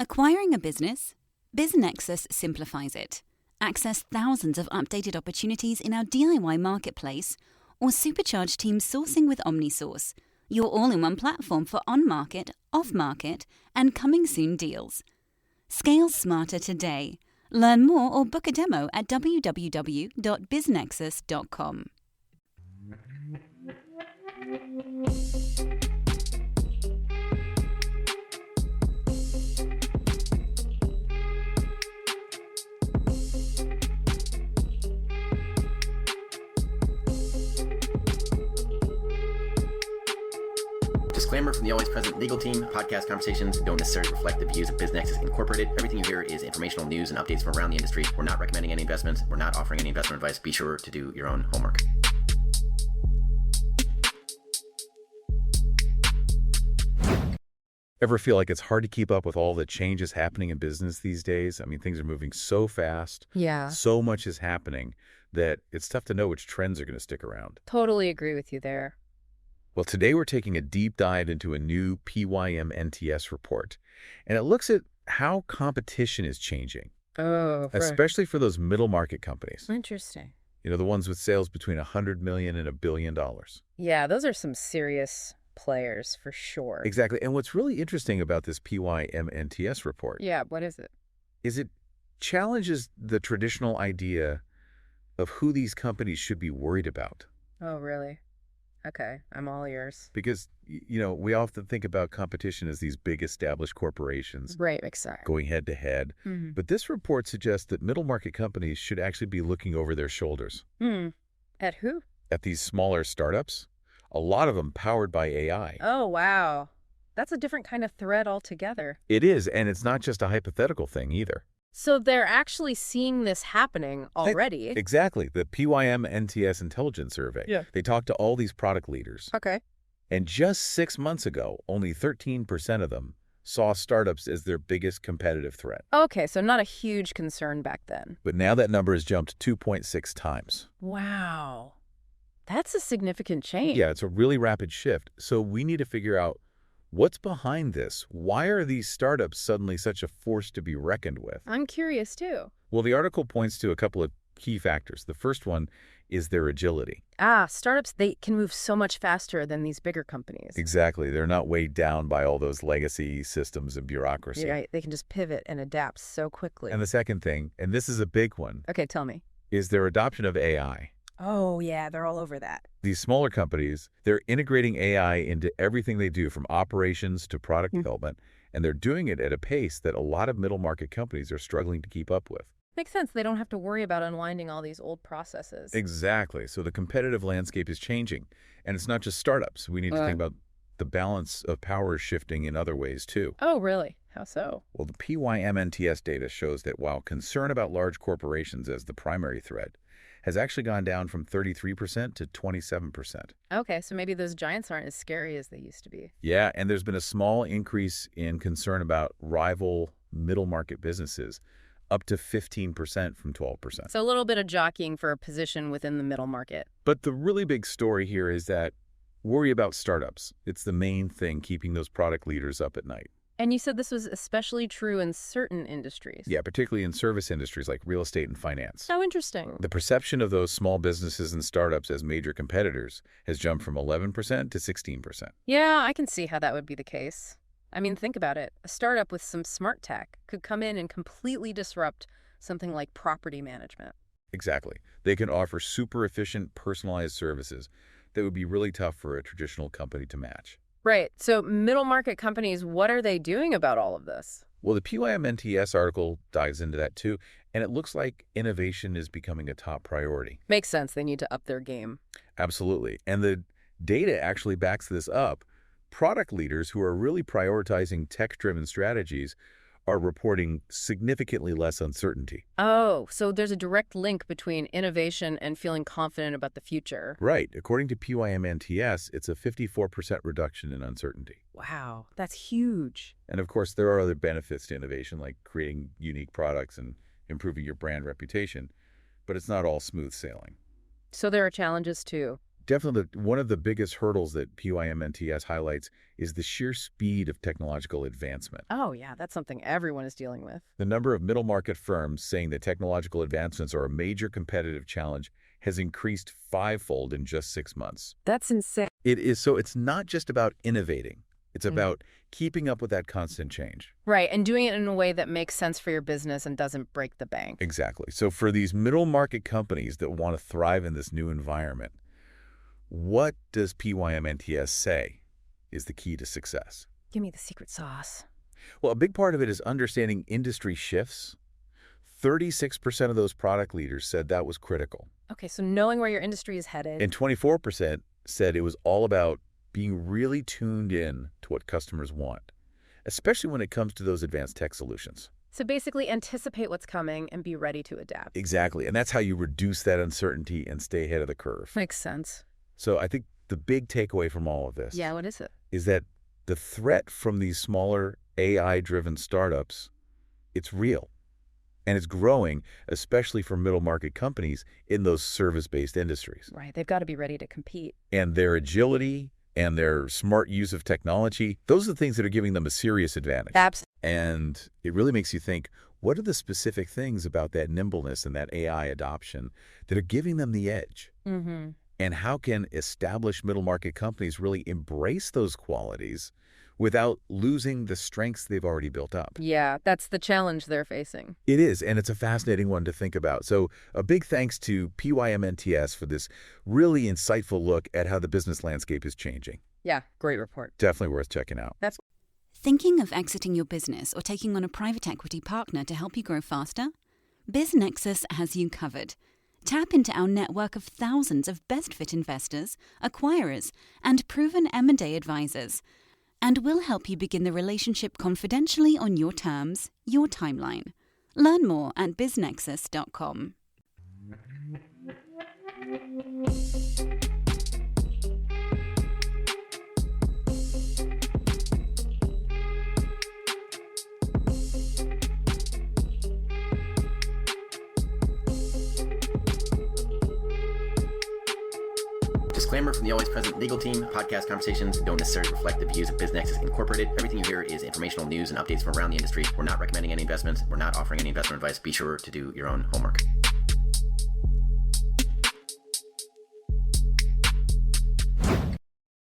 Acquiring a business? BizNexus simplifies it. Access thousands of updated opportunities in our DIY marketplace or supercharge team sourcing with OmniSource, your all-in-one platform for on-market, off-market, and coming-soon deals. Scale smarter today. Learn more or book a demo at www.biznexus.com. Disclaimer from the always present legal team. Podcast conversations don't necessarily reflect the views of BizNexus Incorporated. Everything you hear is informational news and updates from around the industry. We're not recommending any investments. We're not offering any investment advice. Be sure to do your own homework. Ever feel like it's hard to keep up with all the changes happening in business these days? I mean, things are moving so fast. Yeah. So much is happening that it's tough to know which trends are going to stick around. Totally agree with you there. Well, today we're taking a deep dive into a new PYM-NTS report, and it looks at how competition is changing, especially for those middle market companies. Interesting. You know, the ones with sales between $100 million and $1 billion. Yeah, those are some serious players for sure. Exactly. And what's really interesting about this PYM-NTS report What is it? is it challenges the traditional idea of who these companies should be worried about. Oh, really? Okay, I'm all ears. Because, you know, we often think about competition as these big established corporations Right, exactly. going head to head. But this report suggests that middle market companies should actually be looking over their shoulders. At who? At these smaller startups, a lot of them powered by AI. Oh, wow. That's a different kind of threat altogether. It is, and it's not just a hypothetical thing either. So they're actually seeing this happening already. Exactly. The PYM-NTS Intelligence Survey. Yeah. They talked to all these product leaders. Okay. And just 6 months ago, only 13% of them saw startups as their biggest competitive threat. Okay, so not a huge concern back then. But now that number has jumped 2.6 times. Wow. That's a significant change. Yeah, it's a really rapid shift. So we need to figure out what's behind this. Why are these startups suddenly such a force to be reckoned with? I'm curious too. Well, the article points to a couple of key factors. The first one is their agility. Startups, they can move so much faster than these bigger companies. Exactly. They're not weighed down by all those legacy systems and bureaucracy. Right. They can just pivot and adapt so quickly. And the second thing, and this is a big one, Okay, tell me. is their adoption of AI. Oh, yeah, they're all over that. These smaller companies, they're integrating AI into everything they do, from operations to product development, and they're doing it at a pace that a lot of middle market companies are struggling to keep up with. Makes sense. They don't have to worry about unwinding all these old processes. Exactly. So the competitive landscape is changing. And it's not just startups. We need to think about the balance of power shifting in other ways, too. Oh, really? How so? Well, the PYM-NTS data shows that while concern about large corporations as the primary threat has actually gone down from 33% to 27%. Okay, so maybe those giants aren't as scary as they used to be. Yeah, and there's been a small increase in concern about rival middle market businesses, up to 15% from 12%. So a little bit of jockeying for a position within the middle market. But the really big story here is that worry about startups. It's the main thing keeping those product leaders up at night. And you said this was especially true in certain industries. Yeah, particularly in service industries like real estate and finance. So interesting. The perception of those small businesses and startups as major competitors has jumped from 11% to 16%. Yeah, I can see how that would be the case. I mean, think about it. A startup with some smart tech could come in and completely disrupt something like property management. Exactly. They can offer super efficient, personalized services that would be really tough for a traditional company to match. Right. So middle market companies, what are they doing about all of this? Well, the PYM-NTS article dives into that too, and it looks like innovation is becoming a top priority. Makes sense. They need to up their game. Absolutely. And the data actually backs this up. Product leaders who are really prioritizing tech-driven strategies are reporting significantly less uncertainty. Oh, so there's a direct link between innovation and feeling confident about the future. Right. According to PYM-NTS, it's a 54% reduction in uncertainty. Wow, that's huge. And of course, there are other benefits to innovation, like creating unique products and improving your brand reputation, but it's not all smooth sailing. So there are challenges too. definitely one of the biggest hurdles that PYM-NTS highlights is the sheer speed of technological advancement. Oh, yeah, that's something everyone is dealing with. The number of middle market firms saying that technological advancements are a major competitive challenge has increased fivefold in just 6 months. That's insane. It is. So it's not just about innovating. It's about keeping up with that constant change. Right, and doing it in a way that makes sense for your business and doesn't break the bank. Exactly. So for these middle market companies that want to thrive in this new environment, what does PYM-NTS say is the key to success? Give me the secret sauce. Well, a big part of it is understanding industry shifts. 36% of those product leaders said that was critical. Okay, so knowing where your industry is headed. And 24% said it was all about being really tuned in to what customers want, especially when it comes to those advanced tech solutions. So basically anticipate what's coming and be ready to adapt. Exactly. And that's how you reduce that uncertainty and stay ahead of the curve. Makes sense. So I think the big takeaway from all of this Yeah, what is it? is that the threat from these smaller AI-driven startups, it's real. And it's growing, especially for middle market companies in those service-based industries. Right, they've got to be ready to compete. And their agility and their smart use of technology, those are the things that are giving them a serious advantage. Absolutely. And it really makes you think, what are the specific things about that nimbleness and that AI adoption that are giving them the edge? Mm-hmm. And how can established middle market companies really embrace those qualities without losing the strengths they've already built up? Yeah, that's the challenge they're facing. It is, and it's a fascinating one to think about. So a big thanks to PYM-NTS for this really insightful look at how the business landscape is changing. Yeah, great report. Definitely worth checking out. Thinking of exiting your business or taking on a private equity partner to help you grow faster? BizNexus has you covered. Tap into our network of thousands of best-fit investors, acquirers, and proven M&A advisors, and we'll help you begin the relationship confidentially on your terms, your timeline. Learn more at biznexus.com. Disclaimer from the always present legal team. Podcast conversations don't necessarily reflect the views of BizNexus Incorporated. Everything you hear is informational news and updates from around the industry. We're not recommending any investments. We're not offering any investment advice. Be sure to do your own homework.